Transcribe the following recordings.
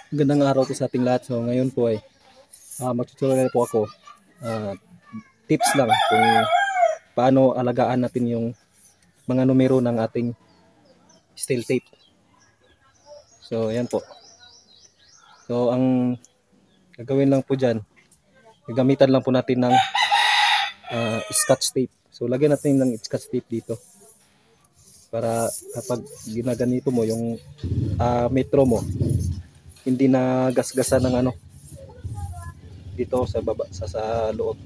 Gandang araw po sa ating lahat. So ngayon po ay magtutuloy po ako. Tips lang kung paano alagaan natin yung mga numero ng ating steel tape. So ayan po. So ang gagawin lang po dyan, gagamitan lang po natin ng scotch tape. So lagyan natin ng scotch tape dito para kapag ginaganito mo yung metro mo, hindi na gasgasan ng ano dito sa baba, sa loob.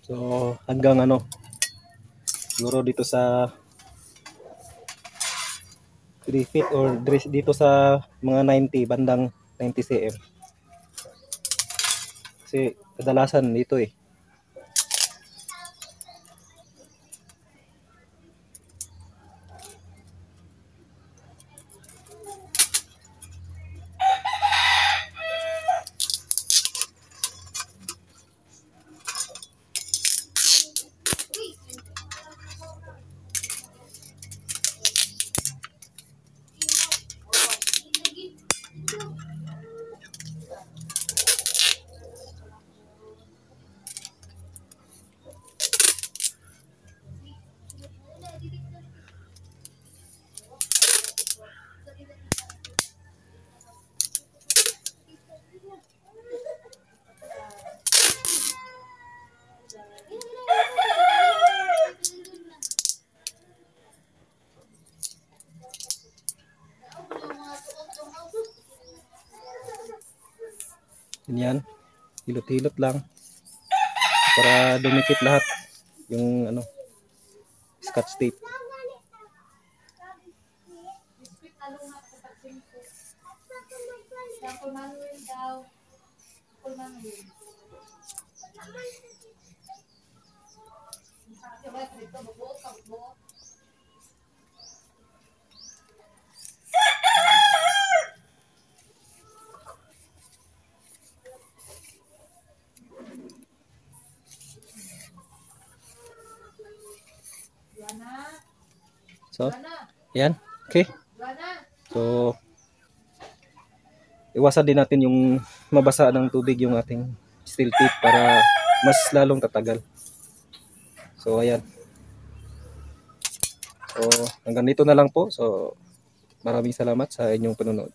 So hanggang siguro dito sa 3 feet or dito sa mga 90, bandang 90 cm. Kasi kadalasan dito eh. Ganyan, hilot-hilot lang para dumikit lahat yung scotch tape. So, yan. Okay. So, iwasan din natin yung mabasa ng tubig yung ating steel tape para mas lalong tatagal. So, ayan. So, hanggang dito na lang po. So, maraming salamat sa inyong panonood.